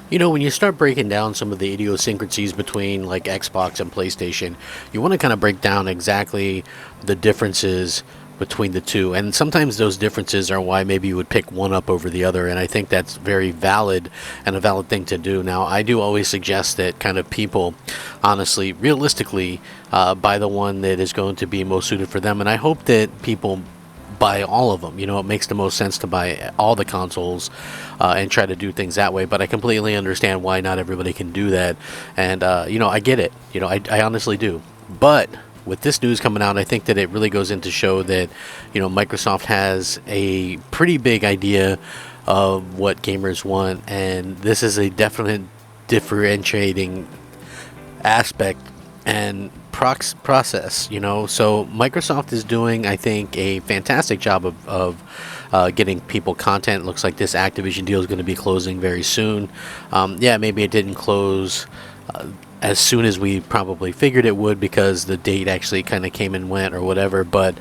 You know, when you start breaking down some of the idiosyncrasies between like Xbox and PlayStation, you want to kind of break down exactly the differences between the two. And sometimes those differences are why maybe you would pick one up over the other. And I think that's very valid and a valid thing to do. Now, I do always suggest that kind of people, honestly, realistically, buy the one that is going to be most suited for them. And I hope that people buy all of them. You know, it makes the most sense to buy all the consoles and try to do things that way. But I completely understand why not everybody can do that. And, you know, I get it. You know, I honestly do. But with this news coming out, I think that it really goes into show that, you know, Microsoft has a pretty big idea of what gamers want. And this is a definite differentiating aspect and process, you know. So Microsoft is doing, I think, a fantastic job of getting people content. Looks like this Activision deal is going to be closing very soon. Yeah, maybe it didn't close as soon as we probably figured it would because the date actually kind of came and went or whatever, but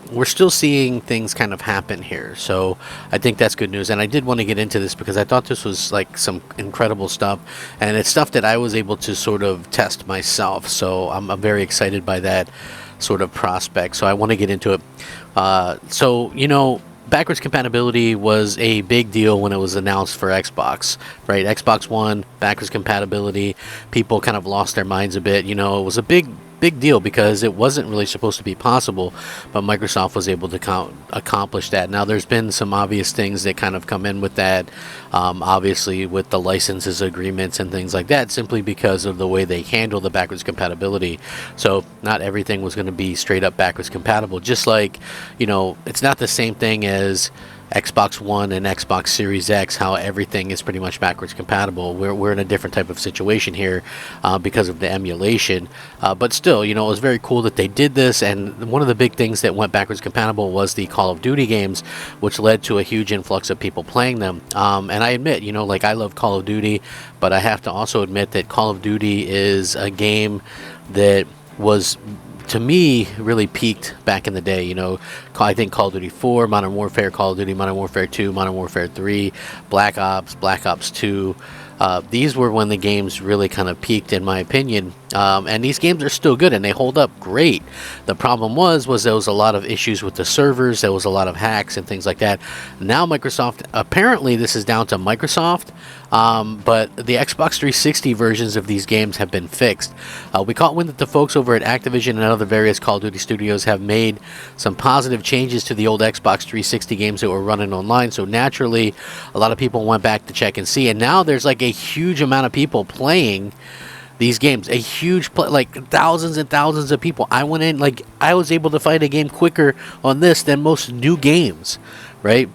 we're still seeing things kind of happen here, so I think that's good news. And I did want to get into this because I thought this was like some incredible stuff, and it's stuff that I was able to sort of test myself, so I'm very excited by that sort of prospect, so I want to get into it. So, you know, backwards compatibility was a big deal when it was announced for Xbox, right? Xbox One, backwards compatibility, people kind of lost their minds a bit. You know, it was a big deal because it wasn't really supposed to be possible, but Microsoft was able to accomplish that. Now, there's been some obvious things that kind of come in with that, obviously with the licenses agreements and things like that, simply because of the way they handle the backwards compatibility. So not everything was going to be straight up backwards compatible, just like, you know, it's not the same thing as Xbox One and Xbox Series X, how everything is pretty much backwards compatible. We're in a different type of situation here because of the emulation. But still, you know, it was very cool that they did this. And one of the big things that went backwards compatible was the Call of Duty games, which led to a huge influx of people playing them. And I admit, you know, like I love Call of Duty, but I have to also admit that Call of Duty is a game that was, to me, really peaked back in the day. You know, I think Call of Duty 4, Modern Warfare, Call of Duty Modern Warfare 2, Modern Warfare 3, Black Ops 2. These were when the games really kind of peaked, in my opinion. And these games are still good and they hold up great. The problem was there was a lot of issues with the servers. There was a lot of hacks and things like that. Now Microsoft, apparently this is down to Microsoft, but the Xbox 360 versions of these games have been fixed. We caught wind that the folks over at Activision and other various Call of Duty studios have made some positive changes to the old Xbox 360 games that were running online. So naturally, a lot of people went back to check and see. And now there's like a huge amount of people playing these games, a huge like thousands and thousands of people. I went in, like, I was able to find a game quicker on this than most new games, right?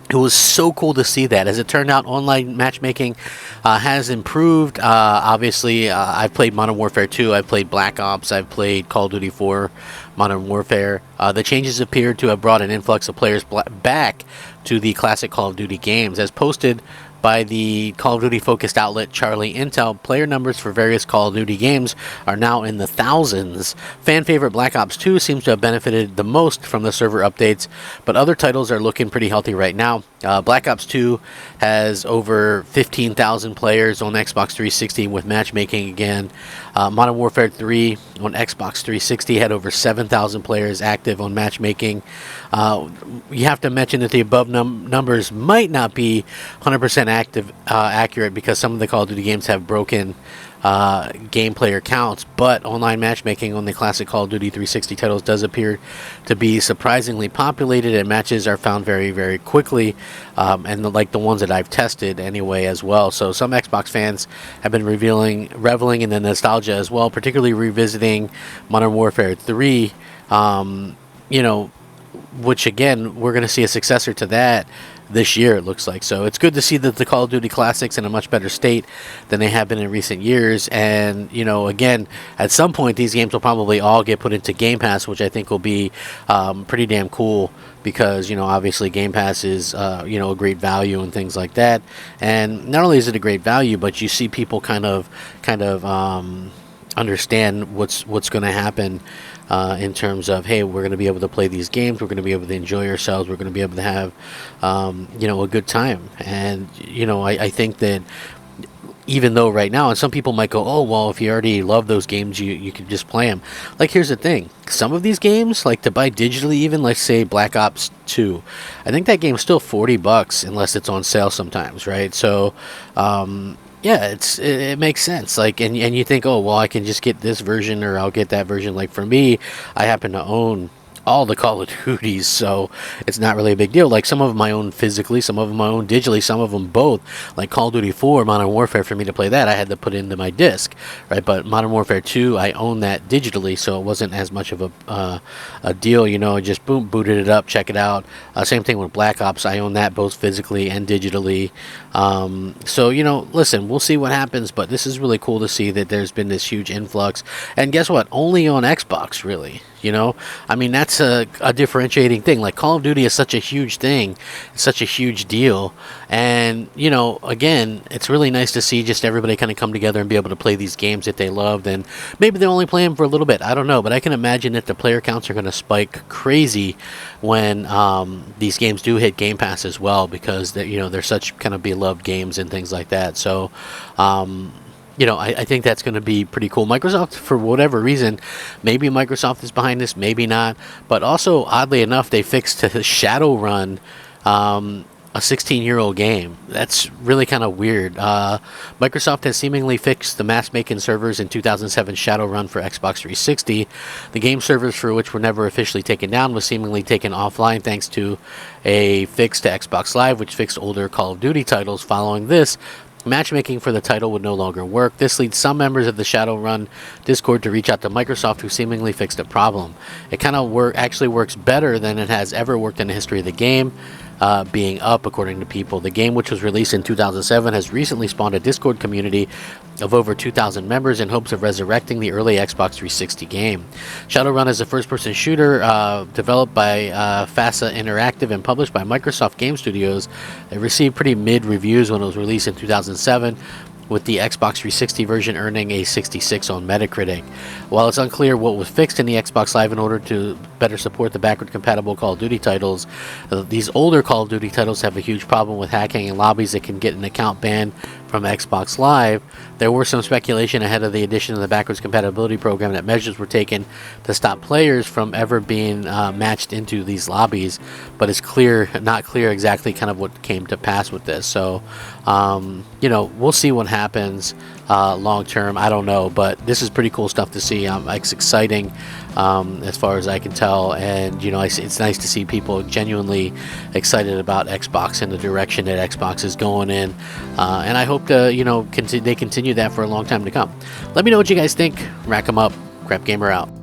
It was so cool to see that. As it turned out, online matchmaking has improved. Obviously, I've played Modern Warfare 2, I've played Black Ops, I've played Call of Duty 4, Modern Warfare. The changes appear to have brought an influx of players back to the classic Call of Duty games. As posted by the Call of Duty focused outlet Charlie Intel, player numbers for various Call of Duty games are now in the thousands. Fan favorite Black Ops 2 seems to have benefited the most from the server updates, but other titles are looking pretty healthy right now. Black Ops 2 has over 15,000 players on Xbox 360 with matchmaking again. Modern Warfare 3 on Xbox 360 had over 7,000 players active on matchmaking. You have to mention that the above numbers might not be 100% accurate because some of the Call of Duty games have broken game player counts, but online matchmaking on the classic Call of Duty 360 titles does appear to be surprisingly populated, and matches are found very, very quickly, and like the ones that I've tested anyway as well. So some Xbox fans have been reveling in the nostalgia as well, particularly revisiting Modern Warfare 3, you know, which again, we're going to see a successor to that this year, it looks like. So it's good to see that the Call of Duty classics in a much better state than they have been in recent years. And, you know, again, at some point these games will probably all get put into Game Pass, which I think will be pretty damn cool because, you know, obviously Game Pass is, you know, a great value and things like that. And not only is it a great value, but you see people kind of understand what's going to happen in terms of, hey, we're going to be able to play these games, we're going to be able to enjoy ourselves, we're going to be able to have a good time. And I think that even though right now, and some people might go, oh well, if you already love those games, you can just play them. Like, here's the thing, some of these games, like to buy digitally, even like say Black Ops 2, I think that game's still $40 unless it's on sale sometimes, right? So yeah, it makes sense. Like, and you think, oh well, I can just get this version or I'll get that version. Like for me, I happen to own all the Call of Duties, so it's not really a big deal. Like, some of them I own physically, some of them I own digitally, some of them both. Like Call of Duty 4, Modern Warfare, for me to play that, I had to put into my disc, right? But Modern Warfare 2, I own that digitally, so it wasn't as much of a deal, I just booted it up, check it out. Same thing with Black Ops, I own that both physically and digitally. So, listen, we'll see what happens, but this is really cool to see that there's been this huge influx. And guess what? Only on Xbox, really. I mean, that's a differentiating thing. Like, Call of Duty is such a huge thing, it's such a huge deal, and again, it's really nice to see just everybody kind of come together and be able to play these games that they loved. And maybe they only play them for a little bit, I don't know, but I can imagine that the player counts are going to spike crazy when these games do hit Game Pass as well, because they're such kind of beloved games and things like that. So I think that's going to be pretty cool. Microsoft, for whatever reason, maybe Microsoft is behind this, maybe not. But also, oddly enough, they fixed Shadowrun, a 16-year-old game. That's really kind of weird. Microsoft has seemingly fixed the matchmaking servers in 2007 Shadowrun for Xbox 360. The game servers, for which were never officially taken down, was seemingly taken offline thanks to a fix to Xbox Live, which fixed older Call of Duty titles. Following this, matchmaking for the title would no longer work. This leads some members of the Shadowrun Discord to reach out to Microsoft, who seemingly fixed a problem. It kind of actually works better than it has ever worked in the history of the game being up, according to people. The game, which was released in 2007, has recently spawned a Discord community of over 2,000 members in hopes of resurrecting the early Xbox 360 game. Shadowrun is a first-person shooter developed by FASA Interactive and published by Microsoft Game Studios. It received pretty mid reviews when it was released in 2007, with the Xbox 360 version earning a 66 on Metacritic. While it's unclear what was fixed in the Xbox Live in order to better support the backward-compatible Call of Duty titles, these older Call of Duty titles have a huge problem with hacking and lobbies that can get an account banned from Xbox Live. There were some speculation ahead of the addition of the backwards compatibility program that measures were taken to stop players from ever being matched into these lobbies, but it's not clear exactly kind of what came to pass with this. So, we'll see what happens long term. I don't know, but this is pretty cool stuff to see. It's exciting as far as I can tell, and it's nice to see people genuinely excited about Xbox and the direction that Xbox is going in, and I hope to they continue that for a long time to come. Let me know what you guys think. Rack 'em up. Crap Gamer out.